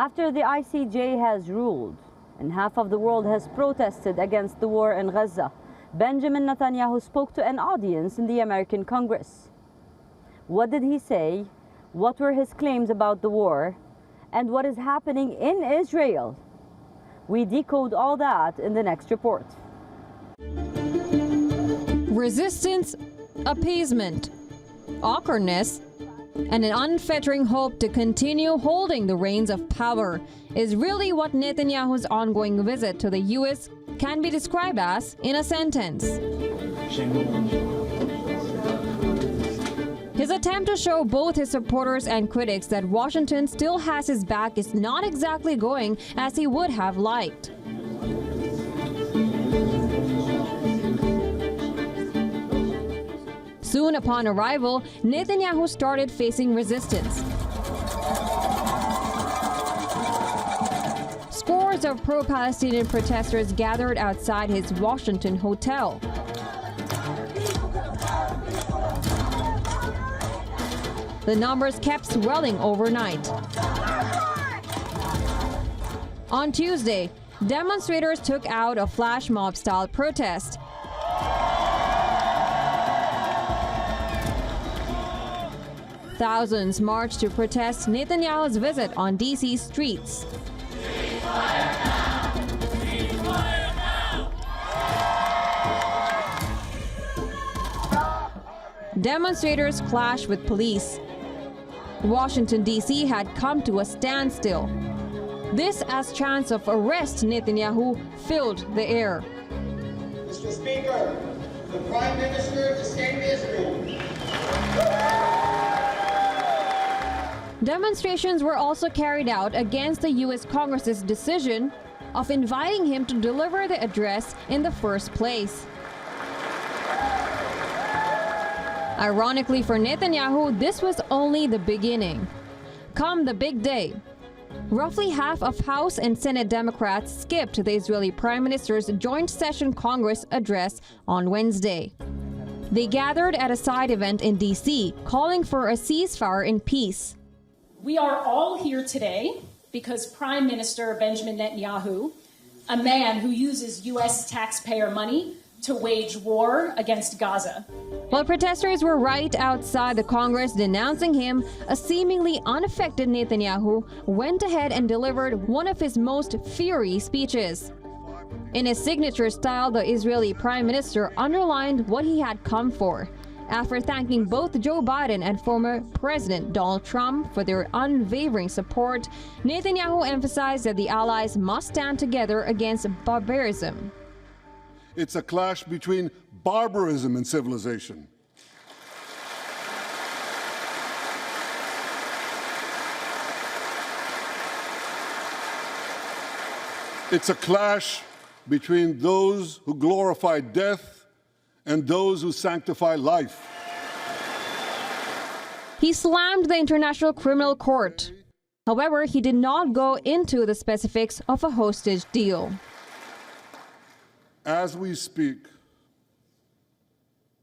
After the ICJ has ruled and half of the world has protested against the war in Gaza, Benjamin Netanyahu spoke to an audience in the American Congress. What did he say? What were his claims about the war? And what is happening in Israel? We decode all that in the next report. Resistance, appeasement, awkwardness, and an unfettering hope to continue holding the reins of power is really what Netanyahu's ongoing visit to the U.S. can be described as in a sentence. His attempt to show both his supporters and critics that Washington still has his back is not exactly going as he would have liked. Soon upon arrival, Netanyahu started facing resistance. Scores of pro-Palestinian protesters gathered outside his Washington hotel. The numbers kept swelling overnight. On Tuesday, demonstrators took out a flash mob-style protest. Thousands marched to protest Netanyahu's visit on D.C.'s streets. Demonstrators clashed with police. Washington, D.C. had come to a standstill. This as chants of arrest Netanyahu filled the air. Mr. Speaker, the Prime Minister to stay in Israel. Demonstrations were also carried out against the U.S. Congress's decision of inviting him to deliver the address in the first place. Ironically for Netanyahu, this was only the beginning. Come the big day, roughly half of House and Senate Democrats skipped the Israeli Prime Minister's joint session Congress address on Wednesday. They gathered at a side event in D.C. calling for a ceasefire in peace. We are all here today because Prime Minister Benjamin Netanyahu, a man who uses U.S. taxpayer money to wage war against Gaza. While protesters were right outside the Congress denouncing him, a seemingly unaffected Netanyahu went ahead and delivered one of his most fiery speeches. In his signature style, the Israeli Prime Minister underlined what he had come for. After thanking both Joe Biden and former President Donald Trump for their unwavering support, Netanyahu emphasized that the allies must stand together against barbarism. It's a clash between barbarism and civilization. It's a clash between those who glorify death and those who sanctify life. He slammed the International Criminal Court. However, he did not go into the specifics of a hostage deal. As we speak,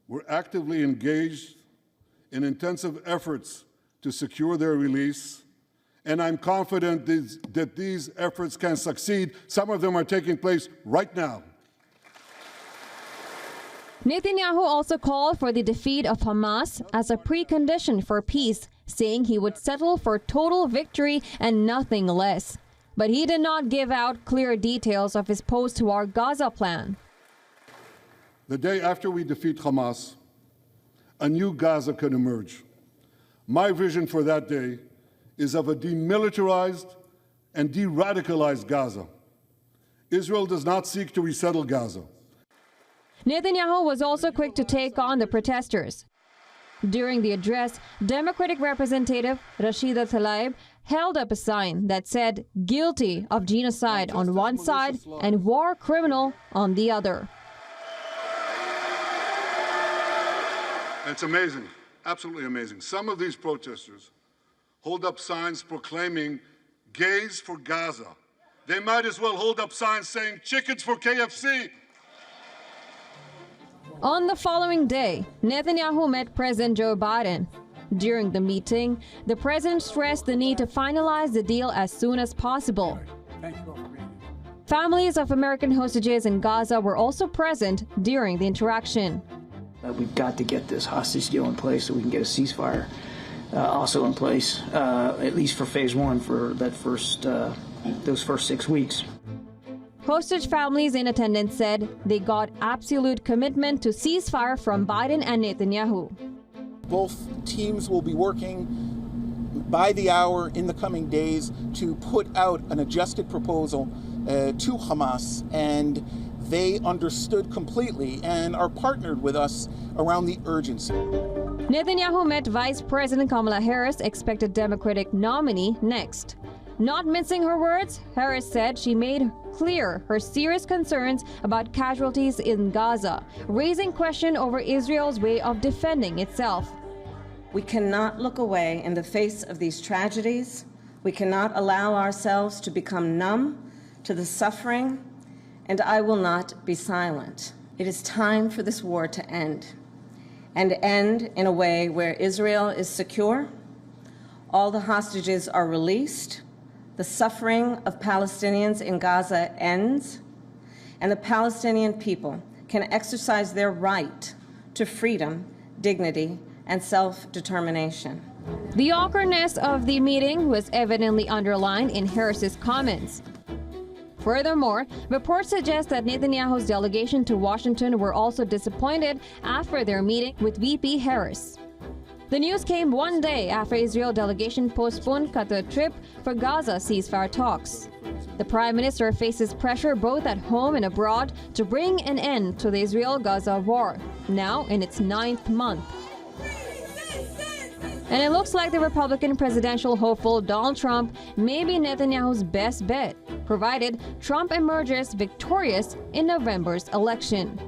we're actively engaged in intensive efforts to secure their release, and I'm confident that these efforts can succeed. Some of them are taking place right now. Netanyahu also called for the defeat of Hamas as a precondition for peace, saying he would settle for total victory and nothing less. But he did not give out clear details of his post-war Gaza plan. The day after we defeat Hamas, a new Gaza can emerge. My vision for that day is of a demilitarized and de-radicalized Gaza. Israel does not seek to resettle Gaza. Netanyahu was also quick to take on the protesters. During the address, Democratic Representative Rashida Tlaib held up a sign that said "guilty of genocide" on one side and "war criminal" on the other. It's amazing, absolutely amazing. Some of these protesters hold up signs proclaiming gays for Gaza. They might as well hold up signs saying chickens for KFC. On the following day, Netanyahu met President Joe Biden. During the meeting, the president stressed the need to finalize the deal as soon as possible. Families of American hostages in Gaza were also present during the interaction. We've got to get this hostage deal in place so we can get a ceasefire also in place, at least for phase one, for that those first 6 weeks. Hostage families in attendance said they got absolute commitment to ceasefire from Biden and Netanyahu. Both teams will be working by the hour in the coming days to put out an adjusted proposal to Hamas, and they understood completely and are partnered with us around the urgency. Netanyahu met Vice President Kamala Harris, expected Democratic nominee, next. Not mincing her words, Harris said she made clear her serious concerns about casualties in Gaza, raising question over Israel's way of defending itself. We cannot look away in the face of these tragedies. We cannot allow ourselves to become numb to the suffering, and I will not be silent. It is time for this war to end, and end in a way where Israel is secure, all the hostages are released, the suffering of Palestinians in Gaza ends, and the Palestinian people can exercise their right to freedom, dignity, and self-determination. The awkwardness of the meeting was evidently underlined in Harris's comments. Furthermore, reports suggest that Netanyahu's delegation to Washington were also disappointed after their meeting with VP Harris. The news came one day after Israel delegation postponed Qatar trip for Gaza ceasefire talks. The Prime Minister faces pressure both at home and abroad to bring an end to the Israel-Gaza war, now in its 9th month. And it looks like the Republican presidential hopeful Donald Trump may be Netanyahu's best bet, provided Trump emerges victorious in November's election.